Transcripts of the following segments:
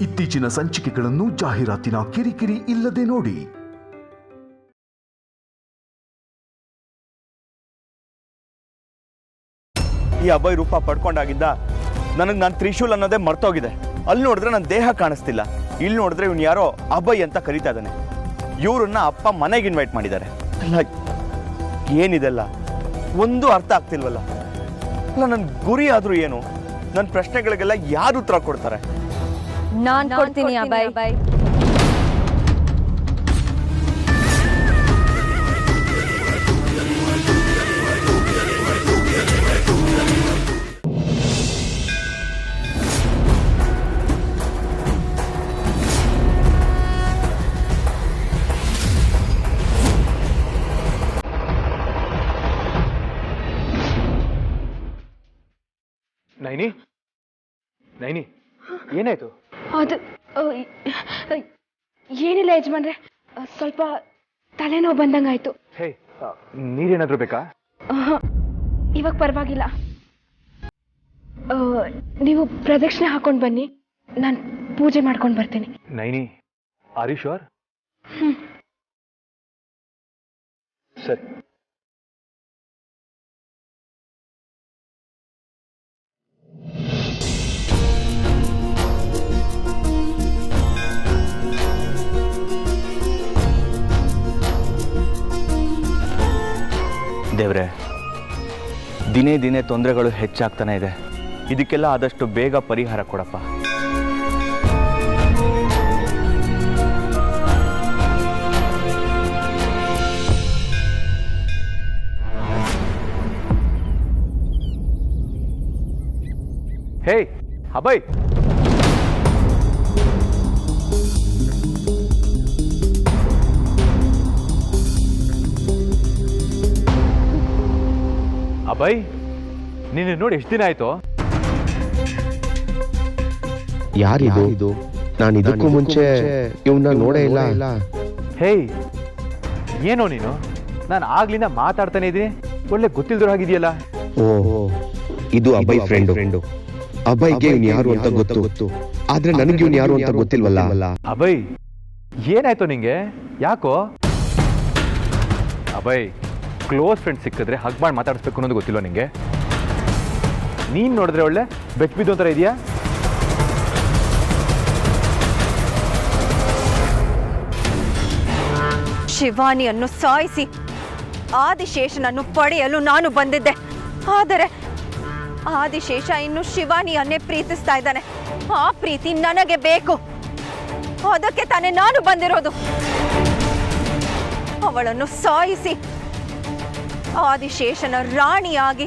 ಇತ್ತೀಚಿನ ಸಂಚಿಕೆಗಳನ್ನು ಜಾಹೀರಾತಿನ ಕಿರಿಕಿರಿ ಇಲ್ಲದೆ ನೋಡಿ. ಈ ಅಭಯ್ ರೂಪ ಪಡ್ಕೊಂಡಾಗಿದ್ದ ನನಗೆ ನಾನು ತ್ರಿಶೂಲ್ ಅನ್ನೋದೇ ಮರ್ತೋಗಿದೆ. ಅಲ್ಲಿ ನೋಡಿದ್ರೆ ನನ್ನ ದೇಹ ಕಾಣಿಸ್ತಿಲ್ಲ, ಇಲ್ಲಿ ನೋಡಿದ್ರೆ ಇವನು ಯಾರೋ ಅಭಯ್ ಅಂತ ಕರೀತಾ ಇದ್ದಾನೆ. ಇವ್ರನ್ನ ಅಪ್ಪ ಮನೆಗೆ ಇನ್ವೈಟ್ ಮಾಡಿದ್ದಾರೆ. ಅಲ್ಲ ಏನಿದೆಲ್ಲ ಒಂದು ಅರ್ಥ ಆಗ್ತಿಲ್ವಲ್ಲ. ಅಲ್ಲ ನನ್ನ ಗುರಿ ಆದ್ರೂ ಏನು? ನನ್ನ ಪ್ರಶ್ನೆಗಳಿಗೆಲ್ಲ ಯಾರು ಉತ್ತರ ಕೊಡ್ತಾರೆ? ನಾನು ಕೊಡ್ತೀನಿ ಅಭಯ್. ನೈನಿ ನೈನಿ ಏನಾಯ್ತು? ಅದು ಏನಿಲ್ಲ ಯಜಮಾನ್ರೆ, ಸ್ವಲ್ಪ ತಲೆನೋವು ಬಂದಂಗಾಯ್ತು. ಹೇ, ನೀರೇನಾದ್ರೂ ಬೇಕಾ? ಇವಾಗ ಪರವಾಗಿಲ್ಲ. ನೀವು ಪ್ರದಕ್ಷಿಣೆ ಹಾಕೊಂಡು ಬನ್ನಿ, ನಾನು ಪೂಜೆ ಮಾಡ್ಕೊಂಡು ಬರ್ತೀನಿ. Naini, are you sure? ಸರಿ. ದೇವ್ರೆ, ದಿನೇ ದಿನೇ ತೊಂದರೆಗಳು ಹೆಚ್ಚಾಗ್ತಾನೆ ಇದೆ. ಇದಕ್ಕೆಲ್ಲ ಆದಷ್ಟು ಬೇಗ ಪರಿಹಾರ ಕೊಡಪ್ಪ. ಹೇ ಅಭಯ್, ಅಭಯ್, ನೀನು ನೋಡಿ ಎಷ್ಟು ದಿನ ಆಯ್ತು? ಯಾರಿದು? ನಾನು ಇದಕ್ಕೂ ಮುಂಚೆ ಇವನ್ನ ನೋಡೇ ಇಲ್ಲ. ಹೇ, ಏನೋ ನೀನು? ನಾನು ಆಗ್ಲಿಂದ ಮಾತಾಡ್ತಾನೆ ಇದ್ದೀನಿ, ಒಳ್ಳೆ ಗೊತ್ತಿಲ್ದಿರೋ ಹಾಗಿದೆಯಲ್ಲ. ಓಹೋ, ಇದು ಅಭಯ್ ಫ್ರೆಂಡು. ಅಭಯ್ಗೆ ಇವ್ನು ಯಾರು ಅಂತ ಗೊತ್ತು, ಆದ್ರೆ ನನಗೆ ಇವ್ನು ಯಾರು ಅಂತ ಗೊತ್ತಿಲ್ವಲ್ಲ. ಅಭಯ್, ಏನಾಯ್ತು ನಿಂಗೆ? ಯಾಕೋ? ಅಭಯ್, ಕ್ಲೋಸ್ ಫ್ರೆಂಡ್ ಸಿಕ್ಕಿದ್ರೆ ಹಗ್ ಮಾಡಿ ಮಾತಾಡಿಸ್ಬೇಕು ಅನ್ನೋದು ಗೊತ್ತಿಲ್ಲ ನಿಂಗೆ? ನೀನ್ ನೋಡಿದ್ರೆ ಒಳ್ಳೆ ಬೆಟ್ ಬಿದ್ದು ಒಂಥರ ಇದೆಯಾ? ಶಿವಾನಿಯನ್ನು ಸಾಯಿಸಿ ಆದಿಶೇಷನನ್ನು ಪಡೆಯಲು ನಾನು ಬಂದಿದ್ದೆ. ಆದರೆ ಆದಿಶೇಷ ಇನ್ನು ಶಿವಾನಿಯನ್ನೇ ಪ್ರೀತಿಸ್ತಾ ಇದ್ದಾನೆ. ಆ ಪ್ರೀತಿ ನನಗೆ ಬೇಕು, ಅದಕ್ಕೆ ತಾನೇ ನಾನು ಬಂದಿರೋದು. ಅವಳನ್ನು ಸಾಯಿಸಿ ಆದಿಶೇಷನ ರಾಣಿಯಾಗಿ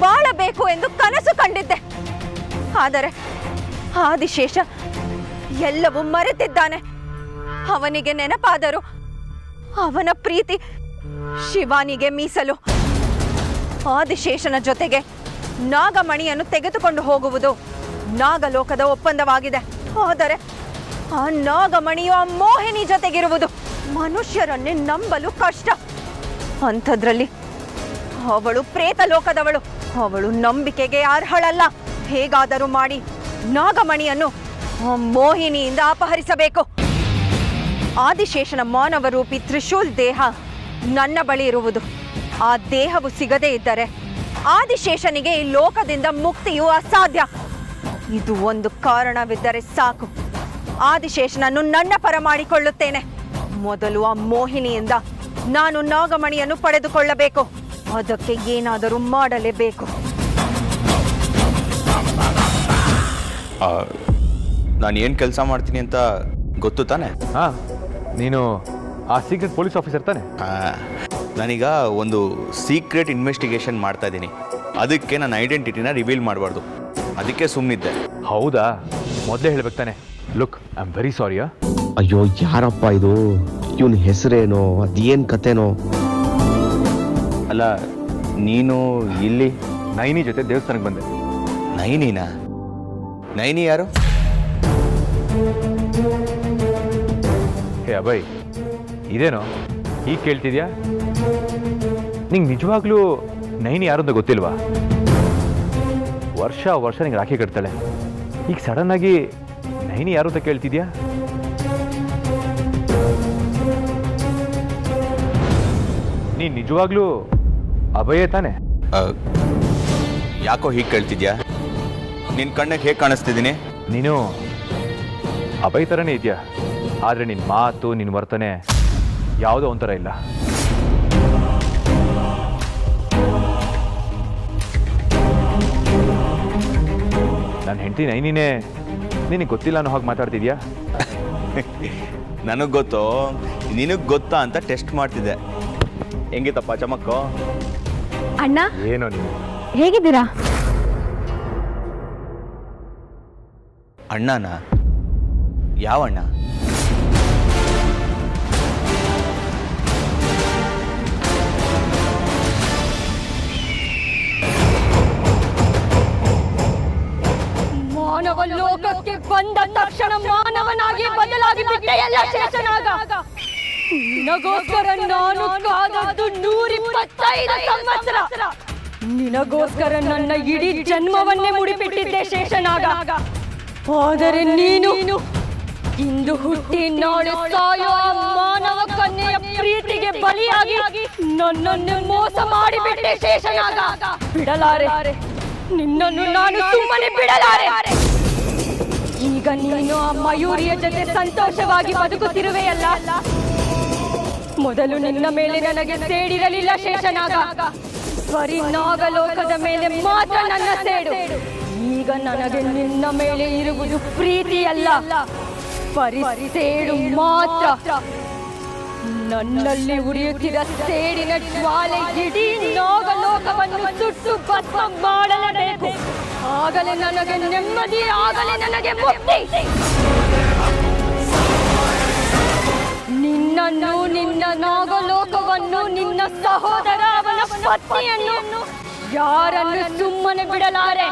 ಬಾಳಬೇಕು ಎಂದು ಕನಸು ಕಂಡಿದ್ದೆ. ಆದರೆ ಆದಿಶೇಷ ಎಲ್ಲವೂ ಮರೆತಿದ್ದಾನೆ. ಅವನಿಗೆ ನೆನಪಾದರೂ ಅವನ ಪ್ರೀತಿ ಶಿವಾನಿಗೆ ಮೀಸಲು. ಆದಿಶೇಷನ ಜೊತೆಗೆ ನಾಗಮಣಿಯನ್ನು ತೆಗೆದುಕೊಂಡು ಹೋಗುವುದು ನಾಗಲೋಕದ ಒಪ್ಪಂದವಾಗಿದೆ. ಆದರೆ ಆ ನಾಗಮಣಿಯು ಆ ಮೋಹಿನಿ ಜೊತೆಗಿರುವುದು ಮನುಷ್ಯರನ್ನೇ ನಂಬಲು ಕಷ್ಟ. ಅಂಥದ್ರಲ್ಲಿ ಅವಳು ಪ್ರೇತ ಲೋಕದವಳು. ಅವಳು ನಂಬಿಕೆಗೆ ಅರ್ಹಳಲ್ಲ. ಹೇಗಾದರೂ ಮಾಡಿ ನಾಗಮಣಿಯನ್ನು ಆ ಮೋಹಿನಿಯಿಂದ ಅಪಹರಿಸಬೇಕು. ಆದಿಶೇಷನ ಮಾನವ ರೂಪಿ ತ್ರಿಶೂಲ್ ದೇಹ ನನ್ನ ಬಳಿ ಇರುವುದು. ಆ ದೇಹವು ಸಿಗದೇ ಇದ್ದರೆ ಆದಿಶೇಷನಿಗೆ ಈ ಲೋಕದಿಂದ ಮುಕ್ತಿಯು ಅಸಾಧ್ಯ. ಇದು ಒಂದು ಕಾರಣವಿದ್ದರೆ ಸಾಕು, ಆದಿಶೇಷನನ್ನು ನನ್ನ ಪರ ಮಾಡಿಕೊಳ್ಳುತ್ತೇನೆ. ಮೊದಲು ಆ ಮೋಹಿನಿಯಿಂದ ನಾನು ನಾಗಮಣಿಯನ್ನು ಪಡೆದುಕೊಳ್ಳಬೇಕು. ಅದಕ್ಕೆ ಏನಾದರೂ ಮಾಡಲೇಬೇಕು. ನಾನು ಏನು ಕೆಲಸ ಮಾಡ್ತೀನಿ ಅಂತ ಗೊತ್ತು ತಾನೆ? ಹಾ, ನೀನು ಆ ಸೀಕ್ರೆಟ್ ಪೊಲೀಸ್ ಆಫೀಸರ್ ತಾನೆ? ನಾನೀಗ ಒಂದು ಸೀಕ್ರೆಟ್ ಇನ್ವೆಸ್ಟಿಗೇಷನ್ ಮಾಡ್ತಾ ಇದ್ದೀನಿ. ಅದಕ್ಕೆ ನನ್ನ ಐಡೆಂಟಿಟಿನ ರಿವೀಲ್ ಮಾಡಬಾರ್ದು, ಅದಕ್ಕೆ ಸುಮ್ಮನಿದ್ದೆ. ಹೌದಾ? ಮೊದಲೇ ಹೇಳ್ಬೇಕು ತಾನೆ. Look, I am very sorry. ಅಯ್ಯೋ, ಯಾರಪ್ಪ ಇದು? ಇವನ್ ಹೆಸರೇನೋ, ಅದೇನ್ ಕತೆನೋ? ಅಲ್ಲ, ನೀನು ಇಲ್ಲಿ? ನೈನಿ ಜೊತೆ ದೇವಸ್ಥಾನಕ್ಕೆ ಬಂದೆ. ನೈನಿನಾ? ನೈನಿ ಯಾರು? ಹೇ ಅಭಯ್, ಇದೇನೋ ಈಗ ಕೇಳ್ತಿದ್ಯಾ? ನಿಂಗೆ ನಿಜವಾಗ್ಲೂ ನೈನಿ ಯಾರು ಅಂತ ಗೊತ್ತಿಲ್ವಾ? ವರ್ಷ ವರ್ಷ ನಿಂಗೆ ರಾಖಿ ಕಟ್ತಾಳೆ. ಈಗ ಸಡನ್ ಆಗಿ ನೈನಿ ಯಾರು ಅಂತ ಕೇಳ್ತಿದ್ಯಾ? ನೀನ್ ನಿಜವಾಗ್ಲೂ ಅಭಯ ತಾನೆ? ಯಾಕೋ ಹೀಗೆ ಕೇಳ್ತಿದ್ಯಾ? ನಿನ್ನ ಕಣ್ಣಿಗೆ ಹೇಗೆ ಕಾಣಿಸ್ತಿದ್ದೀನಿ? ನೀನು ಅಭಯ ಥರನೇ ಇದೆಯಾ, ಆದರೆ ನಿನ್ನ ಮಾತು ನಿನ್ನ ವರ್ತನೆ ಯಾವುದೋ ಒಂಥರ ಇಲ್ಲ. ನಾನು ಹೆಂಡ್ತಿ ನೈನಿನೇ ನಿನಗೆ ಗೊತ್ತಿಲ್ಲ ಅನ್ನೋ ಹಾಗೆ ಮಾತಾಡ್ತಿದ್ಯಾ? ನನಗೆ ಗೊತ್ತು, ನಿನಗೆ ಗೊತ್ತಾ ಅಂತ ಟೆಸ್ಟ್ ಮಾಡ್ತಿದ್ದೆ. ಹೆಂಗಿತ್ತಪ್ಪ ಚಮಕ್ಕು? ಅಣ್ಣ ಏನೋ ನೀವು ಹೇಗಿದ್ದೀರಾ? ಅಣ್ಣನ? ಯಾವ ಅಣ್ಣ? ಮಾನವ ಲೋಕಕ್ಕೆ ಬಂದ ತಕ್ಷಣ ಮಾನವನಾಗಿ ಬದಲಾಗಿ ಬಿಟ್ಟೆಯಲ್ಲ ಶೇಷನಾಗ. ನಿನಗೋಸ್ಕರ ನಾನು ಕಾದದ್ದು 125 ಸಂವತ್ಸರ. ನಿನಗೋಸ್ಕರ ನನ್ನ ಇಡೀ ಜನ್ಮವನ್ನೇ ಮುಡಿಪಿಟ್ಟಿದ್ದೆ ಶೇಷನಾಗ. ಆದರೆ ನೀನು ಇಂದು ಹುಟ್ಟಿ ನಾಳೆ ಸಾಯೋ ಮಾನವ ಕನ್ಯೆಯ ಪ್ರೀತಿಗೆ ಬಲಿಯಾಗಿ ನನ್ನನ್ನು ಮೋಸ ಮಾಡಿಬಿಟ್ಟೆ ಶೇಷನಾಗ. ಬಿಡಲಾರೆ, ನಿನ್ನನ್ನು ನಾನು ಸುಮ್ಮನೆ ಬಿಡಲಾರೆ. ಈಗ ನೀನು ಆ ಮಯೂರಿಯ ಜೊತೆ ಸಂತೋಷವಾಗಿ ಬದುಕುತ್ತಿರುವೆಯಲ್ಲ. ಮೊದಲು ನಿನ್ನ ಮೇಲೆ ನನಗೆ ಸೇಡಿರಲಿಲ್ಲ ಶೇಷನಾಗ. ಬರೀ ನಾಗಲೋಕದ ಮೇಲೆ ಮಾತ್ರ ನನ್ನ ಸೇಡು. ಈಗ ನನಗೆ ನಿನ್ನ ಮೇಲೆ ಇರುವುದು ಪ್ರೀತಿಯಲ್ಲ, ಬರೀ ಸೇಡು ಮಾತ್ರ. ನನ್ನಲ್ಲಿ ಉರಿಯುತ್ತಿದ್ದ ಸೇಡಿನ ಜ್ವಾಲೆ ಇಡೀ ನಾಗಲೋಕವನ್ನು ಸುಟ್ಟು ಭಸ್ಮ ಮಾಡಲೇಬೇಕು. ಆಗಲೇ ನನಗೆ ನೆಮ್ಮದಿ, ಆಗಲೇ ನನಗೆ ಮುಕ್ತಿ. ನಿನ್ನನ್ನು, ನಿನ್ನ ನಾಗಲೋಕವನ್ನು, ನಿನ್ನ ಸಹೋದರ ಅವನ ಪತ್ನಿಯನ್ನು ಯಾರನ್ನು ಸುಮ್ಮನೆ ಬಿಡಲಾರೆ.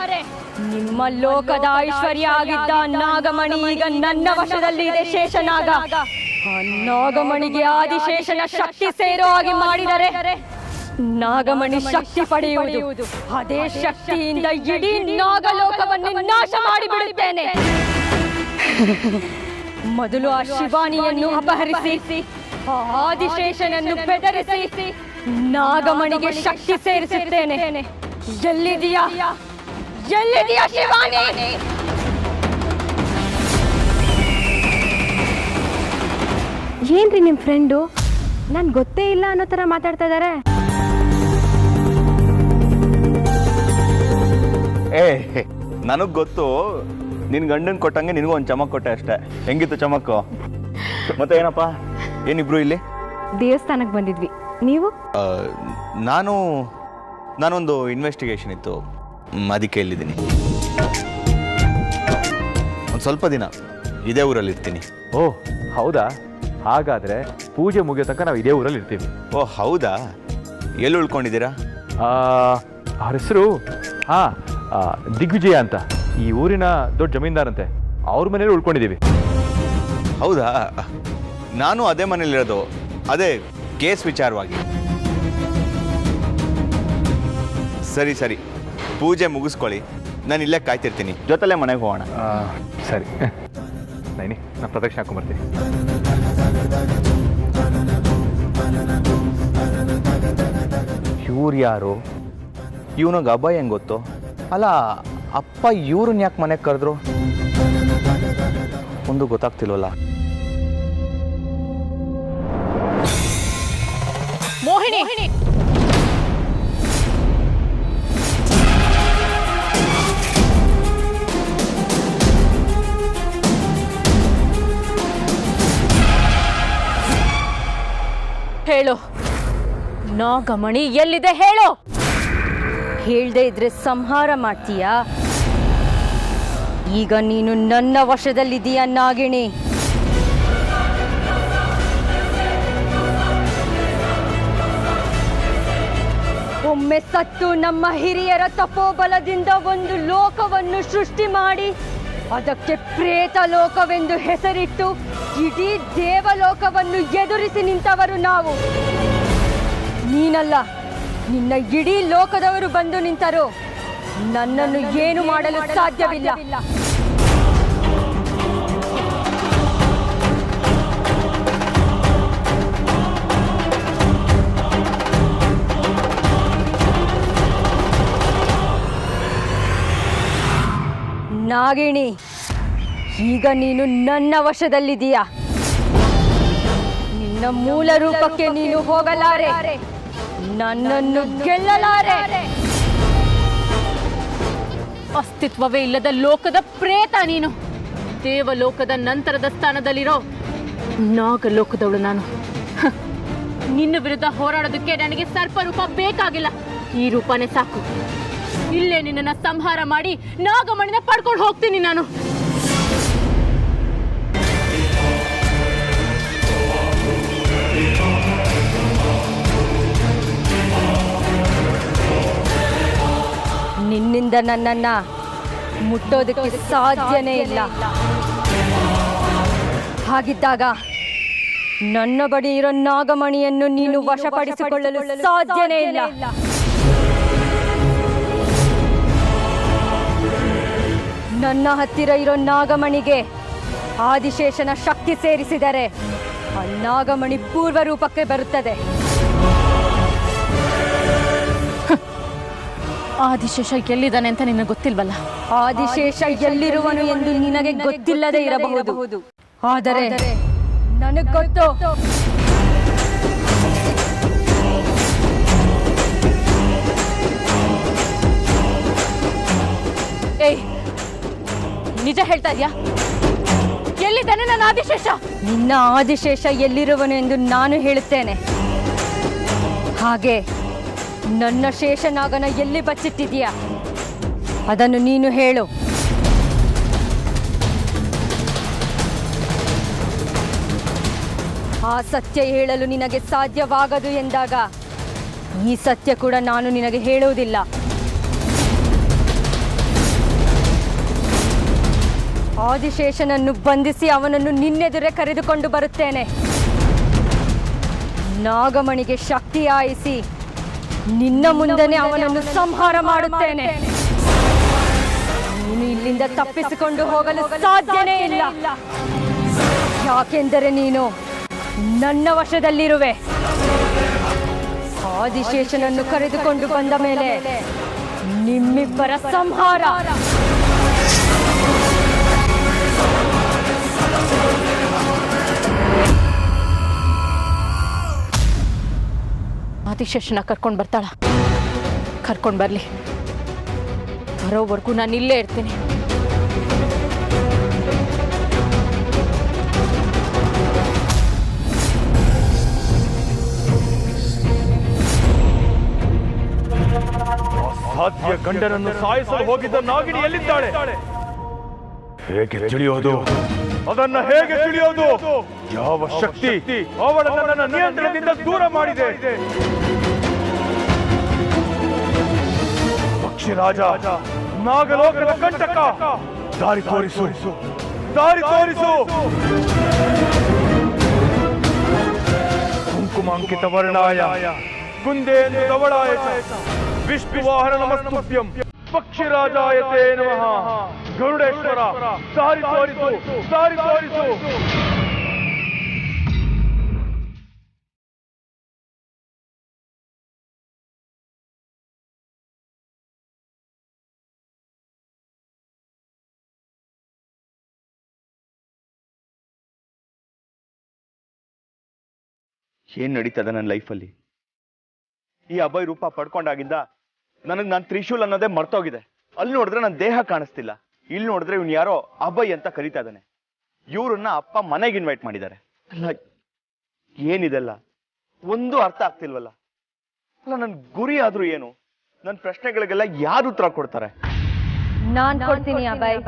ನಿಮ್ಮ ಲೋಕದ ಐಶ್ವರ್ಯ ಆಗಿದ್ದ ನಾಗಮಣಿ ಈಗ ನನ್ನ ವಶದಲ್ಲಿ ಇದೆ ಶೇಷನಾಗ. ಆ ನಾಗಮಣಿಗೆ ಆದಿಶೇಷನ ಶಕ್ತಿ ಸೇರೋ ಹಾಗೆ ಮಾಡಿದರೆ ನಾಗಮಣಿ ಶಕ್ತಿ ಪಡೆಯುವುದು. ಅದೇ ಶಕ್ತಿಯಿಂದ ಇಡೀ ನಾಗಲೋಕವನ್ನು ನಾಶ ಮಾಡಿಬಿಡುತ್ತೇನೆ. ಮೊದಲು ಆ ಶಿವಾನಿಯನ್ನು ಅಪಹರಿಸಿ ಆ ಆದಿಶೇಷನನ್ನು ಬೆದರಿಸಿ ನಾಗಮಣಿಗೆ ಶಕ್ತಿ ಸೇರಿಸುತ್ತೇನೆ. ಎಲ್ಲಿದೆಯಾ ಎಲ್ಲಿದೆಯಾ ಶಿವಾನಿ? ಏನ್ರಿ ನಿಮ್ಮ ಫ್ರೆಂಡು ನನ್ಗೆ ಗೊತ್ತೇ ಇಲ್ಲ ಅನ್ನೋ ಥರ ಮಾತಾಡ್ತಾ ಇದ್ದಾರೆ. ನನಗೆ ಗೊತ್ತು, ನಿನ್ನ ಗಂಡನ್ ಕೊಟ್ಟಂಗೆ ನಿನಗೂ ಒಂದು ಚಮಕ್ ಕೊಟ್ಟೆ ಅಷ್ಟೇ. ಹೆಂಗಿತ್ತು ಚಮಕ್ಕು? ಮತ್ತೆ ಏನಪ್ಪ, ಏನಿಬ್ರು ಇಲ್ಲಿ? ದೇವಸ್ಥಾನಕ್ಕೆ ಬಂದಿದ್ವಿ. ನೀವು? ನಾನೊಂದು ಇನ್ವೆಸ್ಟಿಗೇಷನ್ ಇತ್ತು, ಅದಕ್ಕೆ ಇಲ್ಲಿದ್ದೀನಿ. ಒಂದು ಸ್ವಲ್ಪ ದಿನ ಇದೇ ಊರಲ್ಲಿ ಇರ್ತೀನಿ. ಓ ಹೌದಾ? ಹಾಗಾದರೆ ಪೂಜೆ ಮುಗಿಯೋ ತನಕ ನಾವು ಇದೇ ಊರಲ್ಲಿ ಇರ್ತೀವಿ. ಓ ಹೌದಾ? ಎಲ್ಲಿ ಉಳ್ಕೊಂಡಿದ್ದೀರಾ? ಅವ್ರ ಹೆಸರು ದಿಗ್ವಿಜಯ ಅಂತ, ಈ ಊರಿನ ದೊಡ್ಡ ಜಮೀನ್ದಾರಂತೆ. ಅವ್ರ ಮನೇಲಿ ಉಳ್ಕೊಂಡಿದ್ದೀವಿ. ಹೌದಾ? ನಾನು ಅದೇ ಮನೇಲಿರೋದು, ಅದೇ ಕೇಸ್ ವಿಚಾರವಾಗಿ. ಸರಿ ಸರಿ, ಪೂಜೆ ಮುಗಿಸ್ಕೊಳ್ಳಿ, ನಾನು ಇಲ್ಲೇ ಕಾಯ್ತಿರ್ತೀನಿ. ಜೊತೆಲೇ ಮನೆಗೆ ಹೋಗೋಣ. ಸರಿ ನೈನಿ, ನಾನು ಪ್ರದಕ್ಷಿಣೆ ಹಾಕೊಂಡ್ಬರ್ತೀನಿ. ಇವ್ರು ಯಾರು? ಇವನಿಗೆ ಅಭಯ ಹೆಂಗೆ ಗೊತ್ತು? ಅಲ್ಲ, ಅಪ್ಪ ಇವ್ರನ್ನ ಯಾಕೆ ಮನೆಗೆ ಕರೆದ್ರು? ಒಂದು ಗೊತ್ತಾಗ್ತಿಲ್ವಲ್ಲ. ಮೋಹಿನಿ, ಹೇಳು, ನಾಗಮಣಿ ಎಲ್ಲಿದೆ ಹೇಳು. ಹೇಳ್ದೆ ಇದ್ರೆ ಸಂಹಾರ ಮಾಡ್ತೀಯಾ? ಈಗ ನೀನು ನನ್ನ ವಶದಲ್ಲಿದ್ದೀಯ ನಾಗಿಣಿ. ಒಮ್ಮೆ ಸತ್ತು ನಮ್ಮ ಹಿರಿಯರ ತಪೋಬಲದಿಂದ ಒಂದು ಲೋಕವನ್ನು ಸೃಷ್ಟಿ ಮಾಡಿ ಅದಕ್ಕೆ ಪ್ರೇತ ಲೋಕವೆಂದು ಹೆಸರಿಟ್ಟು ಇಡೀ ದೇವಲೋಕವನ್ನು ಎದುರಿಸಿ ನಿಂತವರು ನಾವು. ನೀನಲ್ಲ, ನಿನ್ನ ಇಡೀ ಲೋಕದವರು ಬಂದು ನಿಂತರು ನನ್ನನ್ನು ಏನು ಮಾಡಲು ಸಾಧ್ಯವಿಲ್ಲ. ನಾಗಿಣಿ, ಈಗ ನೀನು ನನ್ನ ವಶದಲ್ಲಿದ್ದೀಯಾ. ನಿನ್ನ ಮೂಲ ರೂಪಕ್ಕೆ ನೀನು ಹೋಗಲಾರೆ, ನನ್ನನ್ನು ಗೆಲ್ಲಲಾರೆ. ಅಸ್ತಿತ್ವವೇ ಇಲ್ಲದ ಲೋಕದ ಪ್ರೇತ ನೀನು. ದೇವಲೋಕದ ನಂತರದ ಸ್ಥಾನದಲ್ಲಿರೋ ನಾಗಲೋಕದವಳು ನಾನು. ನಿನ್ನ ವಿರುದ್ಧ ಹೋರಾಡೋದಕ್ಕೆ ನನಗೆ ಸರ್ಪ ರೂಪ ಬೇಕಾಗಿಲ್ಲ. ಈ ರೂಪನೇ ಸಾಕು. ಇಲ್ಲೇ ನಿನ್ನನ್ನು ಸಂಹಾರ ಮಾಡಿ ನಾಗಮಣಿನ ಪಡ್ಕೊಂಡು ಹೋಗ್ತೀನಿ ನಾನು. ನಿನ್ನಿಂದ ನನ್ನನ್ನ ಮುಟ್ಟೋದಕ್ಕೆ ಸಾಧ್ಯನೇ ಇಲ್ಲ. ಹಾಗಿದ್ದಾಗ ನನ್ನ ಬಳಿ ಇರೋ ನಾಗಮಣಿಯನ್ನು ನೀನು ವಶಪಡಿಸಿಕೊಳ್ಳಲು ಸಾಧ್ಯನೇ ಇಲ್ಲ. ನನ್ನ ಹತ್ತಿರ ಇರೋ ನಾಗಮಣಿಗೆ ಆದಿಶೇಷನ ಶಕ್ತಿ ಸೇರಿಸಿದರೆ ಆ ನಾಗಮಣಿ ಪೂರ್ವ ರೂಪಕ್ಕೆ ಬರುತ್ತದೆ. ಆದಿಶೇಷ ಎಲ್ಲಿದ್ದಾನೆ ಅಂತ ನಿನಗೆ ಗೊತ್ತಿಲ್ವಲ್ಲ. ಆದಿಶೇಷ ಎಲ್ಲಿರುವನು ಎಂದು ನಿನಗೆ ಗೊತ್ತಿಲ್ಲದೆ ಇರಬಹುದು, ಆದರೆ ನನಗೆ ಗೊತ್ತು. ಏಯ್, ನಿಜ ಹೇಳ್ತಾ ಇದ್ಯಾ? ಎಲ್ಲಿದ್ದಾನೆ ನನ್ನ ಆದಿಶೇಷ? ನಿನ್ನ ಆದಿಶೇಷ ಎಲ್ಲಿರುವನು ಎಂದು ನಾನು ಹೇಳುತ್ತೇನೆ. ಹಾಗೆ ನನ್ನ ಶೇಷನಾಗನ ಎಲ್ಲಿ ಬಚ್ಚಿಟ್ಟಿದೀಯಾ ಅದನ್ನು ನೀನು ಹೇಳು. ಆ ಸತ್ಯ ಹೇಳಲು ನಿನಗೆ ಸಾಧ್ಯವಾಗದು ಎಂದಾಗ ಈ ಸತ್ಯ ಕೂಡ ನಾನು ನಿನಗೆ ಹೇಳುವುದಿಲ್ಲ. ಆದಿಶೇಷನನ್ನು ಬಂಧಿಸಿ ಅವನನ್ನು ನಿನ್ನೆದುರೇ ಕರೆದುಕೊಂಡು ಬರುತ್ತೇನೆ. ನಾಗಮಣಿಗೆ ಶಕ್ತಿ ಆಯಿಸಿ ನಿನ್ನ ಮುಂದೆನೆ ಅವನನ್ನು ಸಂಹಾರ ಮಾಡುತ್ತೇನೆ. ನೀನು ಇಲ್ಲಿಂದ ತಪ್ಪಿಸಿಕೊಂಡು ಹೋಗಲು ಸಾಧ್ಯನೇ ಇಲ್ಲ. ಯಾಕೆಂದರೆ ನೀನು ನನ್ನ ವಶದಲ್ಲಿರುವೆ. ಆದಿಶೇಷನನ್ನು ಕರೆದುಕೊಂಡು ಬಂದ ಮೇಲೆ ನಿಮ್ಮಿಬ್ಬರ ಸಂಹಾರ. ಆದಿಶೇಷನ ಕರ್ಕೊಂಡು ಬರ್ತಾಳ? ಕರ್ಕೊಂಡು ಬರಲಿ. ಬರೋವರೆಗೂ ನಾನು ಇಲ್ಲೇ ಇರ್ತೀನಿ. ಅಸಾಧ್ಯ ಗಂಡನನ್ನು ಸಾಯಿಸಲು ಹೋಗಿದ್ದ ನಾಗಿಣಿ ಎಲ್ಲಿದ್ದಾಳೆ? ಹೇಗೆ ತಿಳಿಯೋದು? ಅದನ್ನ ಹೇಗೆ ತಿಳಿಯೋದು? ಯಾವ ಶಕ್ತಿ ಅವಳನ್ನು ನನ್ನ ನಿಯಂತ್ರಣದಿಂದ ದೂರ ಮಾಡಿದೆ? ಪಕ್ಷಿರಾಜ, ನಾಗಲೋಕದ ಕಂಟಕ, ದಾರಿ ತೋರಿಸು, ದಾರಿ ತೋರಿಸು. ಕುಂಕುಮಾಂಕಿತ ವರ್ಣಾಯ ಕುಂದೇಂದು ಧವಳಾಯ ವಿಷ್ಣುವಾಹನ ನಮಸ್ತುಭ್ಯಂ ಪಕ್ಷಿರಾಜಾಯತೆ ನಮಃ. ಗರುಡೇಶ್ವರ, ದಾರಿ ತೋರಿಸು, ದಾರಿ ತೋರಿಸು. ಏನ್ ನಡೀತದೆ ನನ್ನ ಲೈಫಲ್ಲಿ? ಈ ಅಭಯ್ ರೂಪ ಪಡ್ಕೊಂಡಾಗಿಂದ ನಾನು ತ್ರಿಶೂಲ್ ಅನ್ನೋದೇ ಮರ್ತೋಗಿದೆ. ಅಲ್ಲಿ ನೋಡಿದ್ರೆ ನನ್ನ ದೇಹ ಕಾಣಿಸ್ತಿಲ್ಲ. ಇಲ್ಲಿ ನೋಡಿದ್ರೆ ಇವ್ನು ಯಾರೋ ಅಭಯ್ ಅಂತ ಕರೀತಾ ಇದ್ದಾನೆ. ಇವ್ರನ್ನ ಅಪ್ಪ ಮನೆಗೆ ಇನ್ವೈಟ್ ಮಾಡಿದ್ದಾರೆ. ಅಲ್ಲ, ಏನಿದೆಲ್ಲ ಒಂದು ಅರ್ಥ ಆಗ್ತಿಲ್ವಲ್ಲ. ಅಲ್ಲ, ನನ್ನ ಗುರಿ ಆದ್ರೂ ಏನು? ನನ್ನ ಪ್ರಶ್ನೆಗಳಿಗೆಲ್ಲ ಯಾರು ಉತ್ತರ ಕೊಡ್ತಾರೆ? ನಾನ್ ಕೊಡ್ತೀನಿ ಅಭಯ್.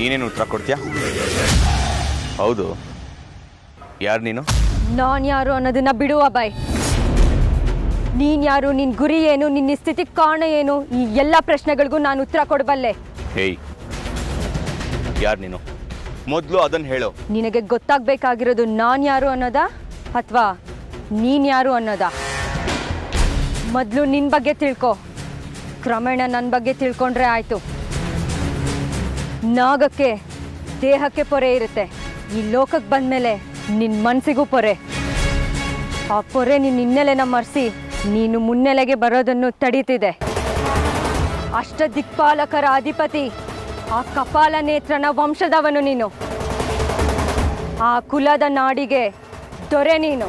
ನೀನೇನು ಉತ್ತರ ಕೊಡ್ತೀಯಾ? ಹೌದು, ಯಾರು ನೀನು? ನಾನ್ ಯಾರು ಅನ್ನೋದನ್ನ ಬಿಡು ಅಭಯ್. ನೀನ್ ಯಾರು, ನಿನ್ ಗುರಿ ಏನು, ನಿನ್ನ ಸ್ಥಿತಿ ಕಾರಣ ಏನು, ಈ ಎಲ್ಲ ಪ್ರಶ್ನೆಗಳಿಗೂ ನಾನು ಉತ್ತರ ಕೊಡಬಲ್ಲೆ. ಹೇಯ್, ಯಾರು ನೀನು? ಮೊದಲು ಅದನ್ನ ಹೇಳು. ನಿನಗೆ ಗೊತ್ತಾಗ್ಬೇಕಾಗಿರೋದು ನಾನ್ ಯಾರು ಅನ್ನೋದಾ ಅಥವಾ ನೀನ್ ಯಾರು ಅನ್ನೋದಾ? ಮೊದಲು ನಿನ್ ಬಗ್ಗೆ ತಿಳ್ಕೊ. ಕ್ರಮೇಣ ನನ್ನ ಬಗ್ಗೆ ತಿಳ್ಕೊಂಡ್ರೆ ಆಯ್ತು. ನಾಗಕ್ಕೆ ದೇಹಕ್ಕೆ ಪೊರೆ ಇರುತ್ತೆ, ಈ ಲೋಕಕ್ಕೆ ಬಂದಮೇಲೆ ನಿನ್ನ ಮನಸ್ಸಿಗೂ ಪೊರೆ. ಆ ಪೊರೆ ನಿನ್ನ ಹಿನ್ನೆಲೆನ ಮರೆಸಿ ನೀನು ಮುನ್ನೆಲೆಗೆ ಬರೋದನ್ನು ತಡೀತಿದೆ. ಅಷ್ಟ ದಿಕ್ಪಾಲಕರ ಅಧಿಪತಿ, ಆ ಕಪಾಲ ನೇತ್ರನ ವಂಶದವನು ನೀನು. ಆ ಕುಲದ ನಾಡಿಗೆ ದೊರೆ ನೀನು.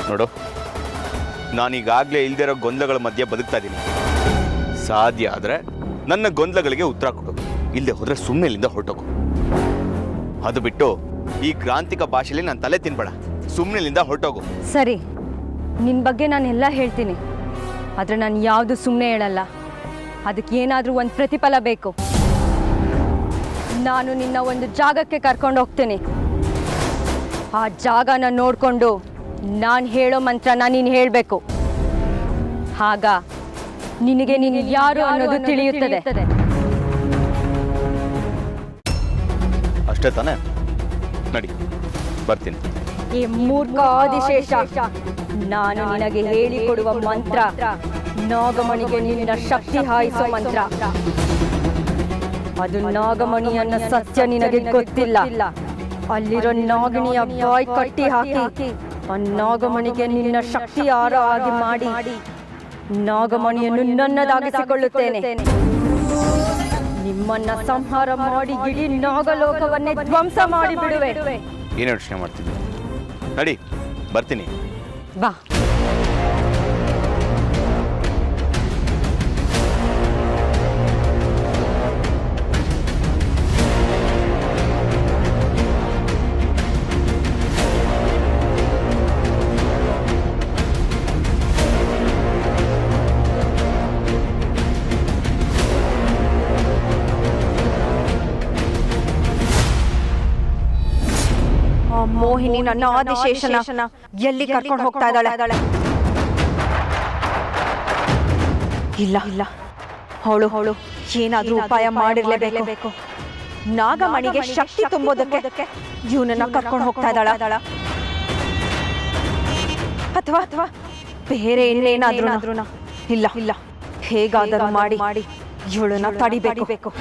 ನೋಡು, ನಾನೀಗಾಗಲೇ ಇಲ್ದಿರೋ ಗೊಂದಲಗಳ ಮಧ್ಯೆ ಬದುಕ್ತಾ ಇದ್ದೀನಿ. ಸಾಧ್ಯ ಆದರೆ ನನ್ನ ಗೊಂದಲಗಳಿಗೆ ಉತ್ತರ ಕೊಡು, ಇಲ್ಲದೆ ಹೋದರೆ ಸುಮ್ಮನೆ ಇಲ್ಲಿಂದ ಹೊರಟೋಗು. ಅದು ಬಿಟ್ಟು ಈ ಕ್ರಾಂತಿಕ ಭಾಷೆಯಲ್ಲಿ ನಾನು ತಲೆ ತಿನ್ಬೇಡ, ಸುಮ್ಮನೆ ಇಲ್ಲಿಂದ ಹೊರಟೋಗು. ಸರಿ, ನಿನ್ನ ಬಗ್ಗೆ ನಾನೆಲ್ಲ ಹೇಳ್ತೀನಿ, ಆದರೆ ನಾನು ಯಾವುದು ಸುಮ್ಮನೆ ಹೇಳಲ್ಲ. ಅದಕ್ಕೆ ಏನಾದರೂ ಒಂದು ಪ್ರತಿಫಲ ಬೇಕು. ನಾನು ನಿನ್ನ ಒಂದು ಜಾಗಕ್ಕೆ ಕರ್ಕೊಂಡು ಹೋಗ್ತೀನಿ. ಆ ಜಾಗನ ನೋಡಿಕೊಂಡು ನಾನು ಹೇಳೋ ಮಂತ್ರನ ನೀನು ಹೇಳಬೇಕು. ಆಗ ನಿನಗೆ ನೀನು ಯಾರು ಅನ್ನೋದು ತಿಳಿಯುತ್ತದೆ. ಅಷ್ಟೇ ತಾನೇ? ನಡಿ, ಬರ್ತೀನಿ. ಈ ಮೂರ್ಖ ಆದಿಶೇಷ, ನಾನು ನಿನಗೆ ಹೇಳಿಕೊಡುವ ಮಂತ್ರ ನಾಗಮಣಿಗೆ ನಿನ್ನ ಶಕ್ತಿ ಹಾಯಿಸೋ ಮಂತ್ರ. ಅದು ನಾಗಮಣಿಯನ್ನ ಸತ್ಯ ನಿನಗೆ ಗೊತ್ತಿಲ್ಲ. ಅಲ್ಲಿರೋ ನಾಗಿಣಿಯ ಬಾಯಿ ಕಟ್ಟಿ ಹಾಕಿ ಆ ನಾಗಮಣಿಗೆ ನಿನ್ನ ಶಕ್ತಿ ಆರ ಆಗಿ ಮಾಡಿ ನಾಗಮಣಿಯನ್ನು ನನ್ನದಾಗಿಸಿಕೊಳ್ಳುತ್ತೇನೆ. ನಿಮ್ಮನ್ನ ಸಂಹಾರ ಮಾಡಿ ಇಡೀ ನಾಗಲೋಕವನ್ನೇ ಧ್ವಂಸ ಮಾಡಿ ಬಿಡುವೆ. ಏನು ಯೋಚನೆ ಮಾಡ್ತಿದ್ದೆ? ನಡಿ, ಬರ್ತೀನಿ. ಬಾ. ಮೋಹಿನಿ ನನ್ನ ಆದಿಶೇಷನ ಎಲ್ಲಿ ಕರ್ಕೊಂಡು ಹೋಗ್ತಾ ಇದ್ದಾಳೆ? ಇಲ್ಲ, ಅವಳು ಏನಾದ್ರೂ ಉಪಾಯ ಮಾಡಿರ್ಲೇಬೇಕು. ನಾಗಮಣಿಗೆ ಶಕ್ತಿ ತುಂಬೋದಕ್ಕೆ ಇವನನ್ನ ಕರ್ಕೊಂಡು ಹೋಗ್ತಾ ಇದ್ದಾಳ, ಅಥವಾ ಬೇರೆ ಏನೇನಾದ್ರೂ. ಇಲ್ಲ, ಹೇಗಾದರೂ ಮಾಡಿ ಇವಳನ್ನ ತಡಿಬೇಕು.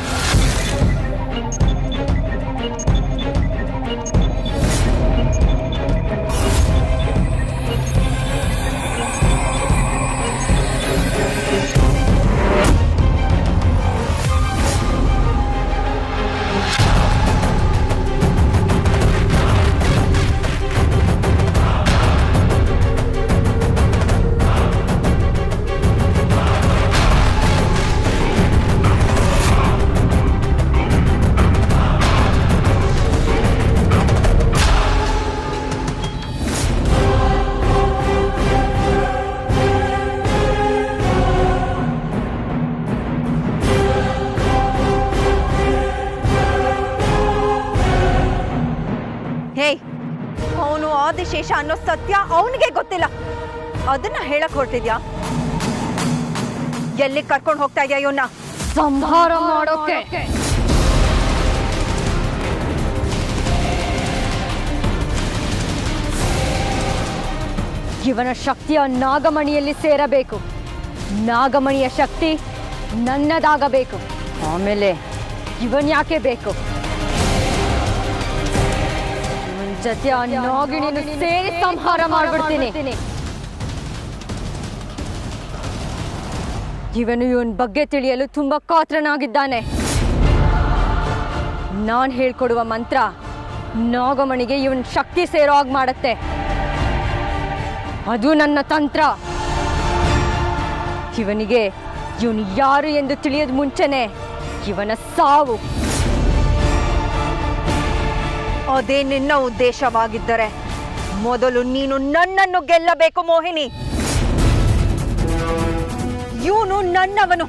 ಅವನು ಆದಿಶೇಷ ಅನ್ನೋ ಸತ್ಯ ಅವನಿಗೆ ಗೊತ್ತಿಲ್ಲ, ಅದನ್ನ ಹೇಳಕ್ ಹೊರಟಿದ್ಯಾ? ಎಲ್ಲಿ ಕರ್ಕೊಂಡು ಹೋಗ್ತಾ ಇದೆಯಾ ಇವನ್ನ? ಸಂಹಾರ ಮಾಡೋಕೆ. ಇವನ ಶಕ್ತಿಯ ನಾಗಮಣಿಯಲ್ಲಿ ಸೇರಬೇಕು. ನಾಗಮಣಿಯ ಶಕ್ತಿ ನನ್ನದಾಗಬೇಕು. ಆಮೇಲೆ ಇವನ್ ಯಾಕೆ ಬೇಕು? ಇವನ್ ಜೊತೆ ಆ ನಾಗಿಣಿಯನ್ನು ಸೇರಿ ಸಂಹಾರ ಮಾಡ್ಬಿಡ್ತೀನಿ. ಇವನು ಇವನ್ ಬಗ್ಗೆ ತಿಳಿಯಲು ತುಂಬಾ ಕಾತ್ರನಾಗಿದ್ದಾನೆ. ನಾನ್ ಹೇಳ್ಕೊಡುವ ಮಂತ್ರ ನಾಗಮಣಿಗೆ ಇವನ್ ಶಕ್ತಿ ಸೇರೋ ಹಾಗೆ ಮಾಡುತ್ತೆ. ಅದು ನನ್ನ ತಂತ್ರ. ಇವನಿಗೆ ಇವನು ಯಾರು ಎಂದು ತಿಳಿಯೋದು ಮುಂಚೆನೆ ಇವನ ಸಾವು. ಅದೇ ನಿನ್ನ ಉದ್ದೇಶವಾಗಿದ್ದರೆ ಮೊದಲು ನೀನು ನನ್ನನ್ನು ಗೆಲ್ಲಬೇಕು ಮೋಹಿನಿ. ಇವನು ನನ್ನವನು.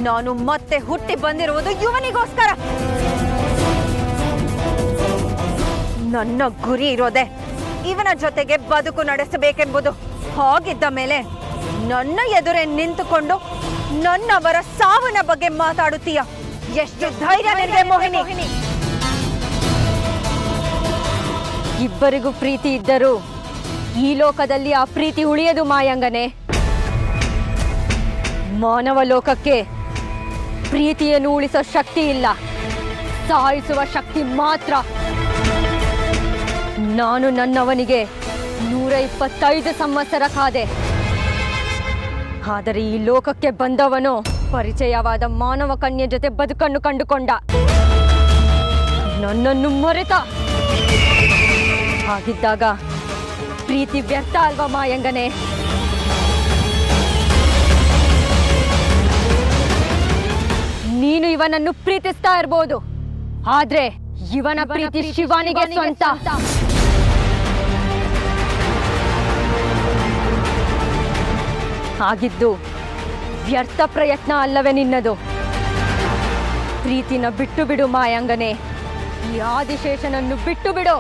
ನಾನು ಮತ್ತೆ ಹುಟ್ಟಿ ಬಂದಿರುವುದು ಇವನಿಗೋಸ್ಕರ. ನನ್ನ ಗುರಿ ಇರೋದೆ ಇವನ ಜೊತೆಗೆ ಬದುಕು ನಡೆಸಬೇಕೆಂಬುದು. ಹಾಗಿದ್ದ ಮೇಲೆ ನನ್ನ ಎದುರೇ ನಿಂತುಕೊಂಡು ನನ್ನವರ ಸಾವಿನ ಬಗ್ಗೆ ಮಾತಾಡುತ್ತೀಯ? ಎಷ್ಟು ಧೈರ್ಯ ನಿನಗೆ ಮೋಹಿನಿ? ಇಬ್ಬರಿಗೂ ಪ್ರೀತಿ ಇದ್ದರೂ ಈ ಲೋಕದಲ್ಲಿ ಆ ಪ್ರೀತಿ ಉಳಿಯದು ಮಾಯಂಗನೆ. ಮಾನವ ಲೋಕಕ್ಕೆ ಪ್ರೀತಿಯನ್ನು ಉಳಿಸೋ ಶಕ್ತಿ ಇಲ್ಲ, ಸಾಯಿಸುವ ಶಕ್ತಿ ಮಾತ್ರ. ನಾನು ನನ್ನವನಿಗೆ 125 ಸಂವತ್ಸರ ಕಾದೆ. ಆದರೆ ಈ ಲೋಕಕ್ಕೆ ಬಂದವನು ಪರಿಚಯವಾದ ಮಾನವ ಕನ್ಯೆ ಜೊತೆ ಬದುಕನ್ನು ಕಂಡುಕೊಂಡ, ನನ್ನನ್ನು ಮರೆತ. ಹಾಗಿದ್ದಾಗ ಪ್ರೀತಿ ವ್ಯರ್ಥ ಅಲ್ವಾ ಮಾಯಂಗನೆ? ನೀನು ಇವನನ್ನು ಪ್ರೀತಿಸ್ತಾ ಇರ್ಬೋದು, ಆದ್ರೆ ಇವನ ಪ್ರೀತಿ ಶಿವಾನಿಗೆ ಸ್ವಂತ. ಹಾಗಿದ್ದು ವ್ಯರ್ಥ ಪ್ರಯತ್ನ ಅಲ್ಲವೇ ನಿನ್ನದು? ಪ್ರೀತಿನ ಬಿಟ್ಟು ಬಿಡು ಮಾಯಂಗನೆ, ಈ ಆದಿಶೇಷನನ್ನು ಬಿಟ್ಟು ಬಿಡು.